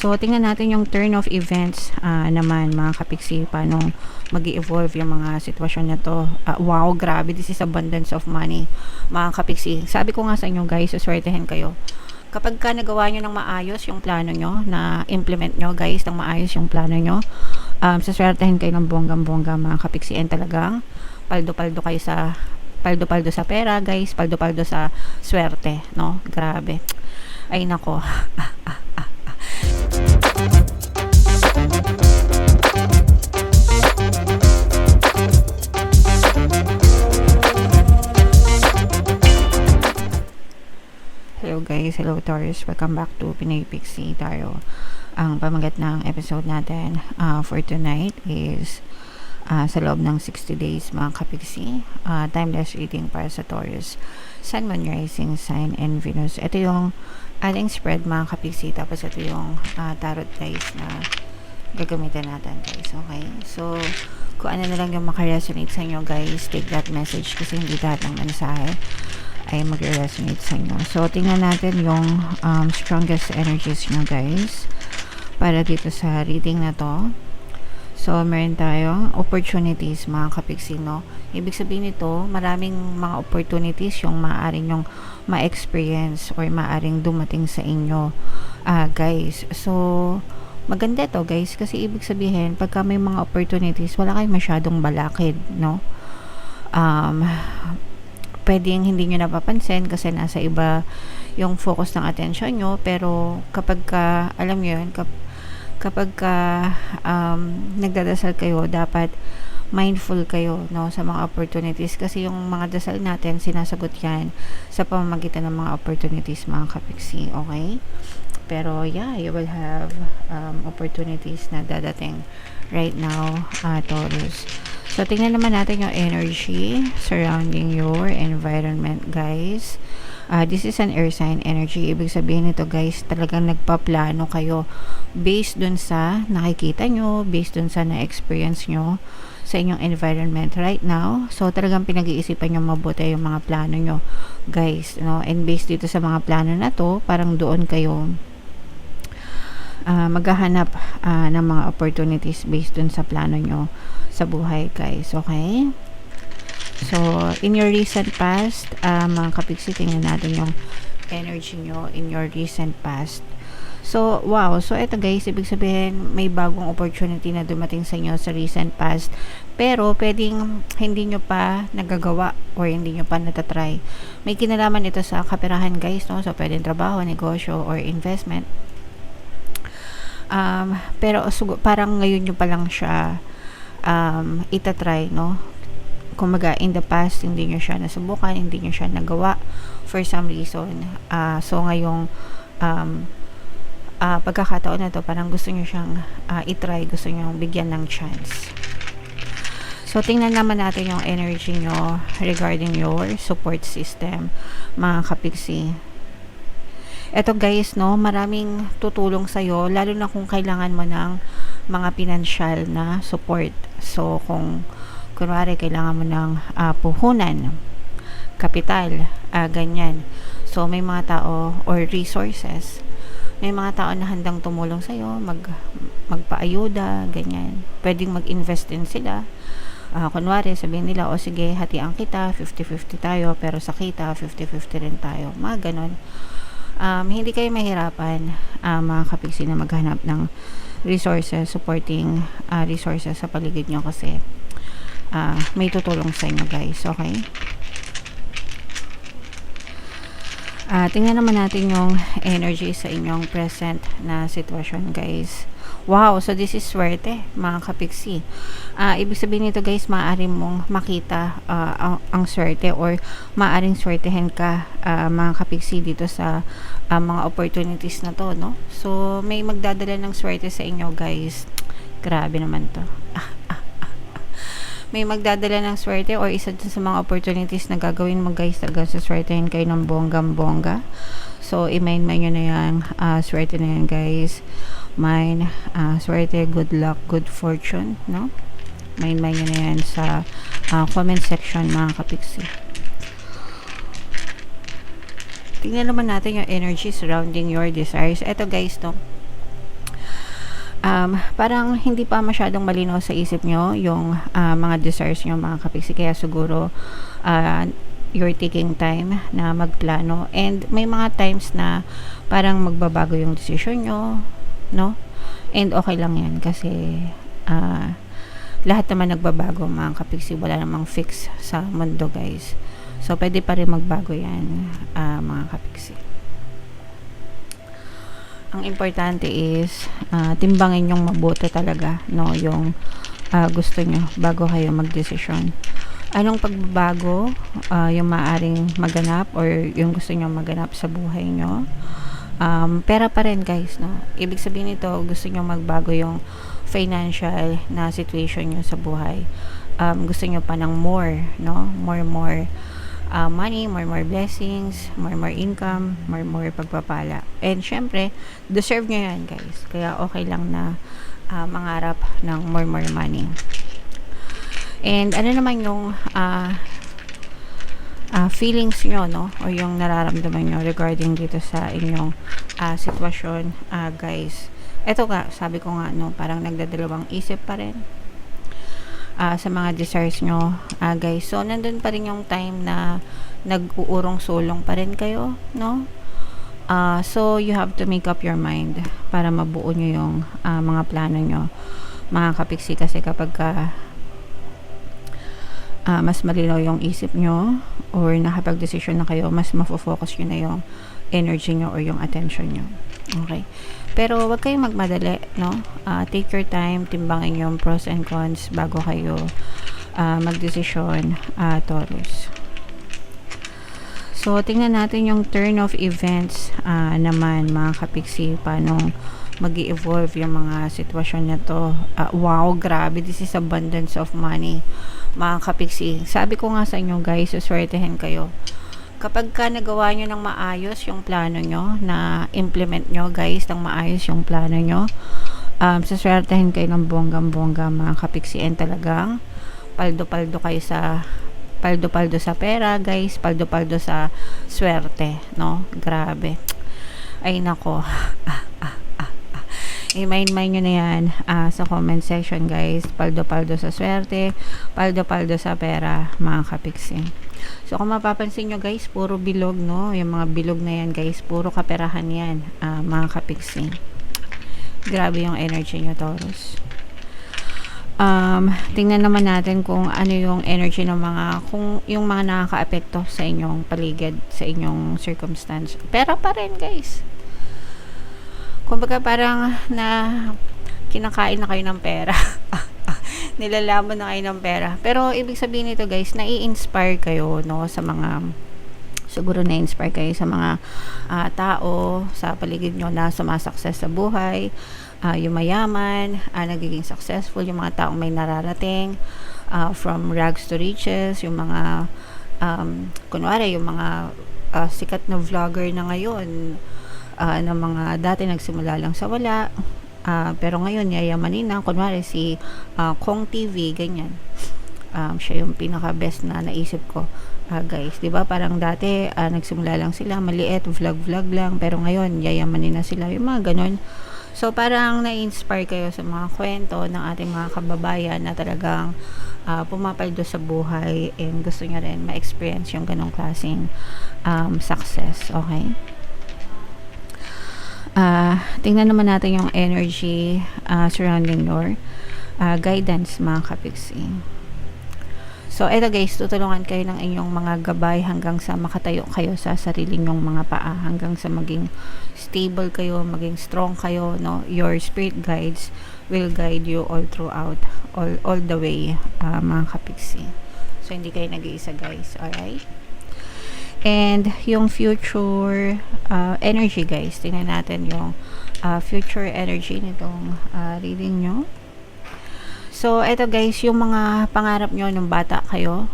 So, tingnan natin yung turn of events naman mga kapiksi, paano mag-evolve yung mga sitwasyon na to. Wow, grabe, this is abundance of money mga kapiksi. Sabi ko nga sa inyo guys, suswertehin kayo. Kapag ka nagawa nyo ng maayos yung plano nyo, na implement nyo guys ng maayos yung plano nyo, suswertehin kayo ng bonggang-bongga mga kapiksi, and talagang paldo-paldo kayo sa paldo-paldo sa pera guys, paldo-paldo sa swerte, no? Grabe. Ay nako. Hello guys, hello Taurus, welcome back to Pinoy Pixie Tarot. Ang pamagat ng episode natin for tonight is sa loob ng 60 days mga kapiksi, timeless reading para sa Taurus, Sun, Moon, Rising Sign, and Venus. Ito yung ating spread mga kapiksi, tapos ito yung tarot guys na gagamitan natin guys, okay? So, kung ano na lang yung makaresonate sa inyo guys, take that message kasi hindi lahat ng mensahe ay mag-resonate sa inyo. So, tingnan natin yung strongest energies nyo guys para dito sa reading na to. So, meron tayong opportunities mga kapiksi, no? Ibig sabihin nito, maraming mga opportunities yung maaaring yung ma-experience or maaaring dumating sa inyo guys. So, maganda to guys kasi ibig sabihin, pagka may mga opportunities, wala kayong masyadong balakid, no? Pwedeng hindi nyo napapansin kasi nasa iba yung focus ng attention nyo, pero kapag ka, alam nyo yun, kapag ka nagdadasal kayo, dapat mindful kayo, no, sa mga opportunities kasi yung mga dasal natin, sinasagot yan sa pamamagitan ng mga opportunities mga kapiksi, okay? Pero yeah, you will have opportunities na dadating right now, Taurus. So, tingnan naman natin yung energy surrounding your environment, guys. This is an air sign energy. Ibig sabihin nito, guys, talagang nagpaplano kayo based dun sa nakikita nyo, based dun sa na-experience nyo sa inyong environment right now. So, talagang pinag-iisipan nyo mabuti yung mga plano nyo, guys, no? And based dito sa mga plano na to, parang doon kayo maghahanap ng mga opportunities based dun sa plano nyo sa buhay guys, okay? So, in your recent past, mga kapiksi, tingnan natin yung energy nyo in your recent past. So, wow, so eto guys, ibig sabihin may bagong opportunity na dumating sa inyo sa recent past, pero pwedeng hindi nyo pa nagagawa or hindi nyo pa natatry. May kinalaman ito sa kaperahan guys, no? So, pwedeng trabaho, negosyo, or investment. Pero parang ngayon nyo pa lang siya itatry, no? Kumaga in the past hindi nyo siya nasubukan, hindi nyo siya nagawa for some reason. So ngayong pagkakataon na to, parang gusto nyo siyang itry, gusto nyo bigyan ng chance. So tingnan naman natin yung energy nyo regarding your support system mga kapiksi. Eto guys, no, maraming tutulong sa'yo, lalo na kung kailangan mo ng mga financial na support. So, kung kunwari kailangan mo ng puhunan, kapital, ganyan. So, may mga tao or resources, may mga tao na handang tumulong sa'yo, magpaayuda, ganyan. Pwedeng mag-invest din sila. Kunwari, sabihin nila, o sige, hatian kita, 50-50 tayo, pero sa kita, 50-50 rin tayo. Mga ganon. Hindi kayo mahirapan mga kapiksi na maghanap ng resources, supporting resources sa paligid nyo kasi may tutulong sa inyo guys, okay? Tingnan naman natin yung energy sa inyong present na sitwasyon guys. Wow, so this is swerte mga kapiksi. Ibig sabihin nito guys, maaari mong makita ang swerte or maaaring swertehin ka mga kapiksi dito sa mga opportunities na to, no? So, may magdadala ng swerte sa inyo guys. Grabe naman to. May magdadala ng swerte or isa sa mga opportunities na gagawin mo guys, talaga sa swertehin kayo ng bonggam-bongga. So, i-mind nyo na yan, swerte na yan guys. Mind, swerte, good luck, good fortune, no? Mind nyo na yan sa comment section mga kapiksi. Tingnan naman natin yung energy surrounding your desires. Ito guys, no? parang hindi pa masyadong malinaw sa isip nyo yung mga desires nyo mga kapiksi, kaya siguro you're taking time na magplano, and may mga times na parang magbabago yung decision nyo, no? And okay lang yan kasi lahat naman nagbabago mga kapiksi, wala namang fix sa mundo guys, so pwede pa rin magbago yan mga kapiksi. Ang importante is timbangin yung mabuti talaga, no, yung gusto nyo bago kayo magdesisyon. Anong pagbabago yung maaring maganap or yung gusto nyo maganap sa buhay nyo? Pera pa rin guys, no? Ibig sabihin nito, gusto nyo magbago yung financial na situation nyo sa buhay. Gusto nyo pa ng more, no? More money, more blessings, more income, more pagpapala. And syempre, deserve nyo yan guys. Kaya okay lang na mangarap ng more money. And ano naman yung feelings nyo, no? O yung nararamdaman nyo regarding dito sa inyong sitwasyon guys. Ito nga, sabi ko nga, no, parang nagdadalawang isip pa rin sa mga desires nyo guys. So nandun pa rin yung time na nag-uurong sulong pa rin kayo, no? So you have to make up your mind para mabuo nyo yung mga plano nyo mga kapiksi, kasi kapag mas malinaw yung isip nyo or nakapag-desisyon na kayo, mas mafo-focus nyo na yung energy nyo or yung attention nyo. Okay? Pero wag kayong magmadali, no? Take your time, timbangin yung pros and cons bago kayo magdesisyon, Taurus. So, tingnan natin yung turn of events naman, mga kapiksi, paano mag-i-evolve yung mga sitwasyon na to. Wow, grabe, this is abundance of money, mga kapiksi. Sabi ko nga sa inyo guys, suswertehin kayo kapag ka nagawa nyo ng maayos yung plano nyo, na implement nyo guys ng maayos yung plano nyo, suswertehin kayo ng bonggang-bongga mga kapiksi, and talagang paldo-paldo kayo sa paldo-paldo sa pera guys, paldo-paldo sa swerte, no? Grabe, ay nako. I-mind nyo na yan sa comment section guys. Paldo-paldo sa swerte, paldo-paldo sa pera mga kapiksi. So kung mapapansin nyo guys, puro bilog, no? Yung mga bilog na yan guys, puro kaperahan yan mga kapiksi. Grabe yung energy nyo, Taurus. Tingnan naman natin kung ano yung energy ng mga, kung yung mga nakaka-apekto sa inyong paligid, sa inyong circumstance. Pera pa rin guys. Kumbaga parang na kinakain na kayo ng pera. Nilalaman na kayo ng pera. Pero ibig sabihin nito guys, nai-inspire kayo, no, sa mga, siguro na-inspire kayo sa mga tao sa paligid nyo na sumasukses sa buhay, yung mayaman, nagiging successful, yung mga taong may nararating, from rags to riches, yung mga kunwari, yung mga sikat na vlogger na ngayon, na mga dati nagsimula lang sa wala, pero ngayon yayamanin na, kunwari si Kong TV, ganyan. Siya yung pinaka best na naisip ko guys, 'di ba? Parang dati nagsimula lang sila maliit, vlog lang, pero ngayon yayamanin na sila, yung mga ganon. So parang na-inspire kayo sa mga kwento ng ating mga kababayan na talagang pumapaldo sa buhay, and gusto niya rin ma-experience yung ganong klaseng success. Okay? Tingnan naman natin yung energy surrounding your guidance mga kapiksi. So eto guys, tutulungan kayo ng inyong mga gabay hanggang sa makatayo kayo sa sarili nyong mga paa, hanggang sa maging stable kayo, maging strong kayo, no? Your spirit guides will guide you all throughout, all the way mga kapiksi. So hindi kayo nag-iisa guys. Alright? And yung future energy guys, tingnan natin yung future energy nitong reading nyo. So eto guys, yung mga pangarap nyo nung bata kayo,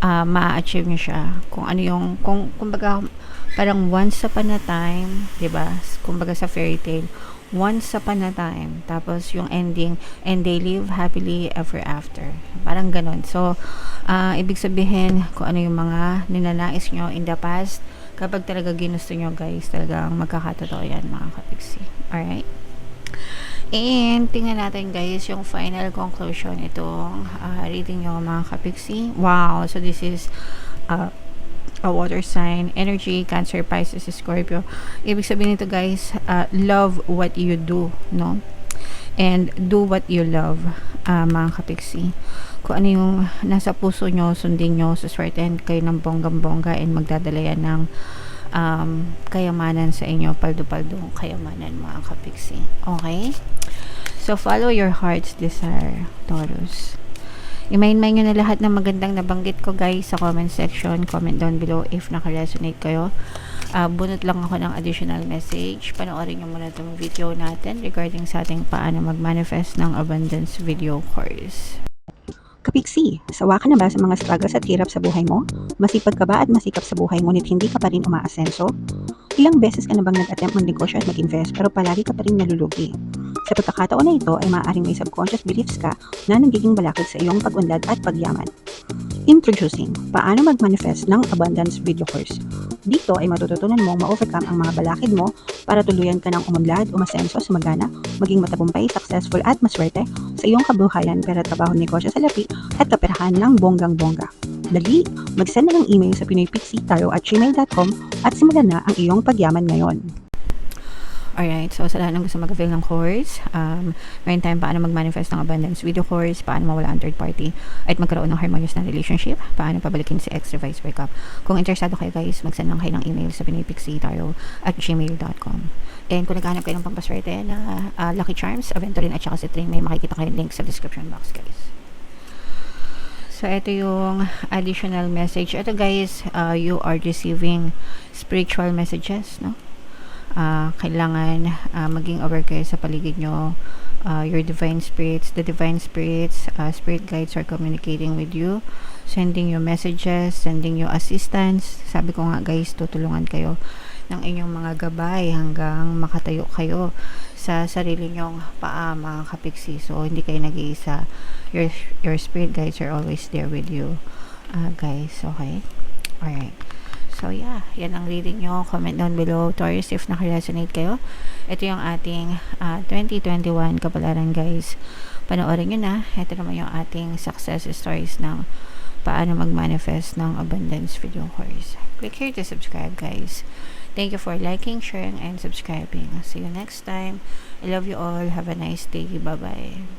ma-achieve nyo siya. Kung ano yung, kumbaga parang once upon a time, 'di ba? Kumbaga sa fairy tale, once upon a time, tapos yung ending, and they live happily ever after, parang ganon. So ibig sabihin, kung ano yung mga ninanais nyo in the past, kapag talaga ginusto nyo guys, talagang magkakatotoo yan mga kapiksi. Alright? And tingnan natin guys yung final conclusion itong reading nyo mga kapiksi. Wow! So this is uh, a water sign, energy, Cancer, Pisces, Scorpio. Ibig sabihin nito guys, love what you do, no? And do what you love, mga kapiksi. Kung ano yung nasa puso nyo, sundin nyo, suswertehan kayo ng bonggang-bongga and magdadala yan ng kayamanan sa inyo, paldo-paldo kayamanan mga kapiksi. Okay? So, follow your heart's desire, Taurus. I-mind nyo na lahat ng magandang nabanggit ko guys sa comment section. Comment down below if naka-resonate kayo. Bunot lang ako ng additional message. Panoorin nyo muna itong video natin regarding sa ating paano mag-manifest ng abundance video course. Kapiksi, sawa ka na ba sa mga struggles at hirap sa buhay mo? Masipag ka ba at masikap sa buhay ngunit hindi ka pa rin umaasenso? Ilang beses ka na bang nag-attempt magnegosyo at mag-invest pero palagi ka pa rin nalulugi? Sa pagkakataon na ito ay maaaring may subconscious beliefs ka na nagiging balakid sa iyong pag-unlad at pagyaman. Introducing, paano mag-manifest ng abundance video course. Dito ay matututunan mong ma-overcome ang mga balakid mo para tuluyan ka ng umunlad, umasenso, sumagana, maging matagumpay, successful at maswerte sa iyong kabuhayan, pera, trabaho, negosyo sa lapi at kaperahan ng bonggang-bongga. Dali, mag-send na ng email sa pinoypixie@gmail.com at simulan na ang iyong pagyaman ngayon. Alright, so sa lahat ng gusto mag-avail ng course, meron tayong paano mag-manifest ng abundance video course, paano mawala ang third party, at magkaroon ng harmonious na relationship, paano pabalikin si ex-revised breakup. Kung interesado kayo guys, mag-send lang kayo ng email sa pinoypixie@gmail.com. And kung naghahanap kayo ng pampaswerte na Lucky Charms, Aventurin at saka Citrine, may makikita kayong link sa description box guys. So, ito yung additional message. Ito guys, you are receiving spiritual messages, no? Kailangan maging aware kayo sa paligid nyo. Your divine spirits, the divine spirits, spirit guides are communicating with you, sending you messages, sending you assistance. Sabi ko nga guys, tutulungan kayo ng inyong mga gabay hanggang makatayo kayo sa sarili nyong paa mga kapiksi. So hindi kayo nag-iisa. Your spirit guides are always there with you, guys. Okay? Alright. So yeah, yan ang reading nyo. Comment down below, Taurus, if naka-resonate kayo. Ito yung ating 2021 kapalaran guys. Panoorin nyo na. Ito naman yung ating success stories ng paano mag-manifest ng abundance video course. Click here to subscribe guys. Thank you for liking, sharing, and subscribing. See you next time. I love you all. Have a nice day. Bye-bye.